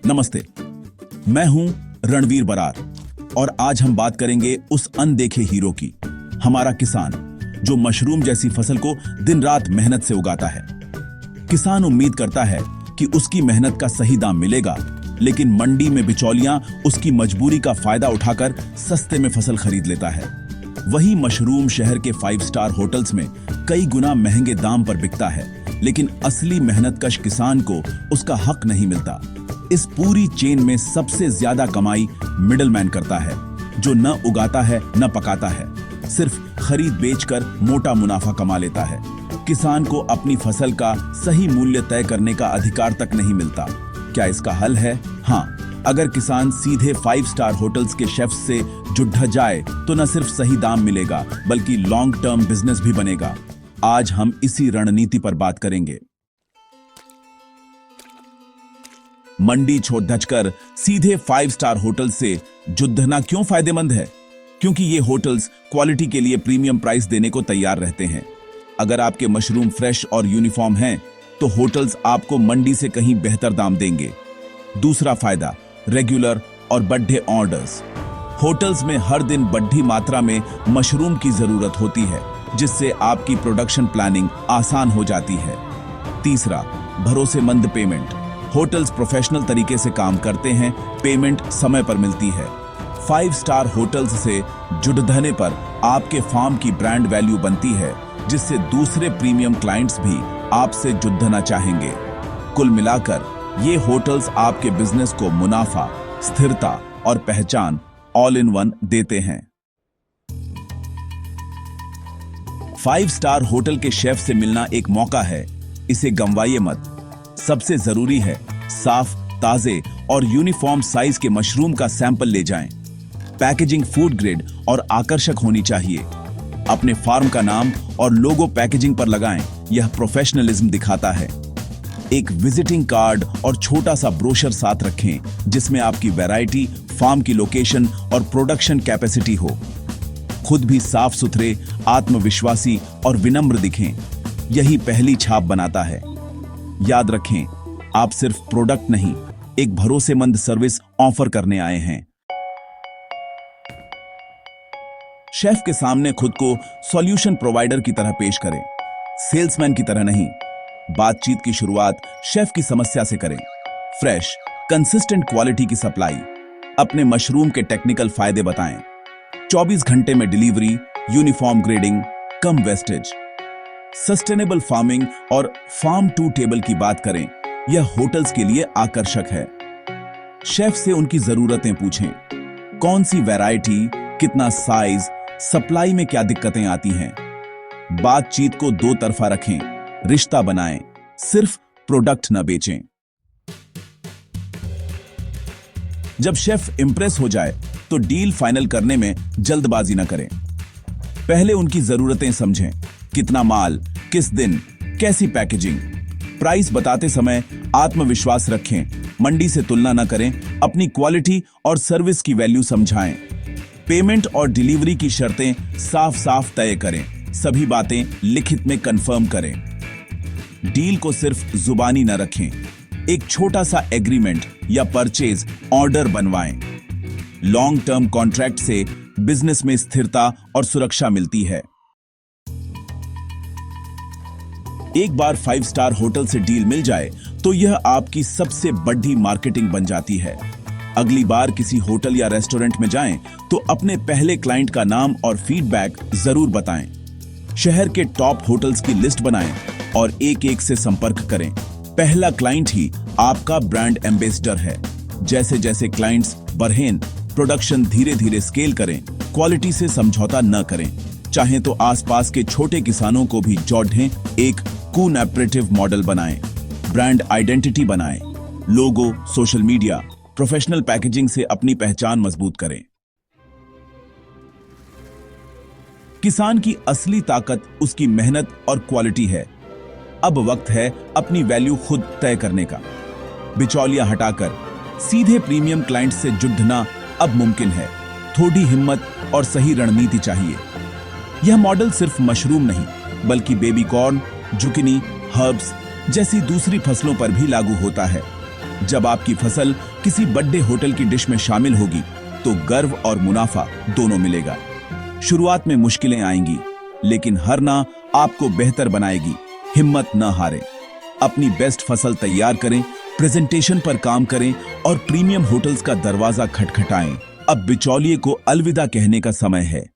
नमस्ते, मैं हूं रणवीर बरार और आज हम बात करेंगे उस अनदेखे हीरो की, हमारा किसान, जो मशरूम जैसी फसल को दिन रात मेहनत से उगाता है। किसान उम्मीद करता है कि उसकी मेहनत का सही दाम मिलेगा, लेकिन मंडी में बिचौलियां उसकी मजबूरी का फायदा उठाकर सस्ते में फसल खरीद लेता है। वही मशरूम शहर के 5 स्टार होटल्स में कई गुना महंगे दाम पर बिकता है, लेकिन असली मेहनतकश किसान को उसका हक नहीं मिलता। इस पूरी चेन में सबसे ज्यादा कमाई मिडलमैन करता है, जो न उगाता है न पकाता है, सिर्फ खरीद बेचकर मोटा मुनाफा कमा लेता है। किसान को अपनी फसल का सही मूल्य तय करने का अधिकार तक नहीं मिलता। क्या इसका हल है? हाँ, अगर किसान सीधे 5 स्टार होटल्स के शेफ्स से जुड़ जाए तो न सिर्फ सही दाम मिलेगा, बल्कि लॉन्ग टर्म बिजनेस भी बनेगा। आज हम इसी रणनीति पर बात करेंगे। मंडी छोड़ धजकर सीधे 5 स्टार होटल से जुड़ना क्यों फायदेमंद है? क्योंकि ये होटल्स क्वालिटी के लिए प्रीमियम प्राइस देने को तैयार रहते हैं। अगर आपके मशरूम फ्रेश और यूनिफॉर्म हैं, तो होटल्स आपको मंडी से कहीं बेहतर दाम देंगे। दूसरा फायदा, रेगुलर और बड़े ऑर्डर्स। होटल्स में हर दिन बड़ी मात्रा में मशरूम की जरूरत होती है, जिससे आपकी प्रोडक्शन प्लानिंग आसान हो जाती है। तीसरा, भरोसेमंद पेमेंट। होटल्स प्रोफेशनल तरीके से काम करते हैं, पेमेंट समय पर मिलती है। 5 स्टार होटल्स से जुड़ने पर आपके फार्म की ब्रांड वैल्यू बनती है, जिससे दूसरे प्रीमियम क्लाइंट्स भी आपसे जुड़ना चाहेंगे। कुल मिलाकर ये होटल्स आपके बिजनेस को मुनाफा, स्थिरता और पहचान ऑल इन वन देते हैं। 5 स्टार होटल के शेफ से मिलना एक मौका है, इसे गंवाइए मत। सबसे जरूरी है, साफ, ताजे और यूनिफॉर्म साइज के मशरूम का सैंपल ले जाएं। पैकेजिंग फूड ग्रेड और आकर्षक होनी चाहिए। अपने फार्म का नाम और लोगो पैकेजिंग पर लगाएं, यह प्रोफेशनलिज्म दिखाता है। एक विजिटिंग कार्ड और छोटा सा ब्रोशर साथ रखें, जिसमें आपकी वैरायटी, फार्म की लोकेशन और प्रोडक्शन कैपेसिटी हो। खुद भी साफ सुथरे, आत्मविश्वासी और विनम्र दिखें, यही पहली छाप बनाता है। याद रखें, आप सिर्फ प्रोडक्ट नहीं, एक भरोसेमंद सर्विस ऑफर करने आए हैं। शेफ के सामने खुद को सॉल्यूशन प्रोवाइडर की तरह पेश करें, सेल्समैन की तरह नहीं। बातचीत की शुरुआत शेफ की समस्या से करें। फ्रेश, कंसिस्टेंट क्वालिटी की सप्लाई, अपने मशरूम के टेक्निकल फायदे बताएं। 24 घंटे में डिलीवरी, यूनिफॉर्म ग्रेडिंग, कम वेस्टेज। सस्टेनेबल फार्मिंग और फार्म टू टेबल की बात करें, यह होटल्स के लिए आकर्षक है। शेफ से उनकी जरूरतें पूछें, कौन सी वैरायटी, कितना साइज, सप्लाई में क्या दिक्कतें आती हैं। बातचीत को दो तरफा रखें, रिश्ता बनाएं, सिर्फ प्रोडक्ट न बेचें। जब शेफ इंप्रेस हो जाए तो डील फाइनल करने में जल्दबाजी न करें। पहले उनकी जरूरतें समझें, कितना माल, किस दिन, कैसी पैकेजिंग। प्राइस बताते समय आत्मविश्वास रखें, मंडी से तुलना न करें, अपनी क्वालिटी और सर्विस की वैल्यू समझाएं। पेमेंट और डिलीवरी की शर्तें साफ साफ तय करें, सभी बातें लिखित में कंफर्म करें। डील को सिर्फ जुबानी न रखें, एक छोटा सा एग्रीमेंट या परचेज ऑर्डर बनवाएं। लॉन्ग टर्म कॉन्ट्रैक्ट से बिजनेस में स्थिरता और सुरक्षा मिलती है। एक बार 5 स्टार होटल से डील मिल जाए तो यह आपकी सबसे बड़ी मार्केटिंग बन जाती है। अगली बार किसी होटल या रेस्टोरेंट में जाएं तो अपने पहले क्लाइंट का नाम और फीडबैक जरूर बताएं। शहर के टॉप होटल्स की लिस्ट बनाएं और एक एक से संपर्क करें। पहला क्लाइंट ही आपका ब्रांड एम्बेसडर है। जैसे जैसे क्लाइंट्स बढ़ें, प्रोडक्शन धीरे धीरे स्केल करें, क्वालिटी से समझौता न करें। चाहे तो आसपास के छोटे किसानों को भी जोड़ें, एक कोऑपरेटिव मॉडल बनाएं, ब्रांड आइडेंटिटी बनाएं, लोगो, सोशल मीडिया, प्रोफेशनल पैकेजिंग से अपनी पहचान मजबूत करें। किसान की असली ताकत उसकी मेहनत और क्वालिटी है। अब वक्त है अपनी वैल्यू खुद तय करने का। बिचौलिया हटाकर सीधे प्रीमियम क्लाइंट से जुड़ना अब मुमकिन है। थोड़ी हिम्मत और सही रणनीति चाहिए। यह मॉडल सिर्फ मशरूम नहीं, बल्कि बेबी कॉर्न, जुकिनी, हर्ब्स जैसी दूसरी फसलों पर भी लागू होता है। जब आपकी फसल किसी बड़े होटल की डिश में शामिल होगी तो गर्व और मुनाफा दोनों मिलेगा। शुरुआत में मुश्किलें आएंगी, लेकिन हर ना आपको बेहतर बनाएगी। हिम्मत न हारें, अपनी बेस्ट फसल तैयार करें, प्रेजेंटेशन पर काम करें और प्रीमियम होटल्स का दरवाजा खटखटाएं। अब बिचौलिए को अलविदा कहने का समय है।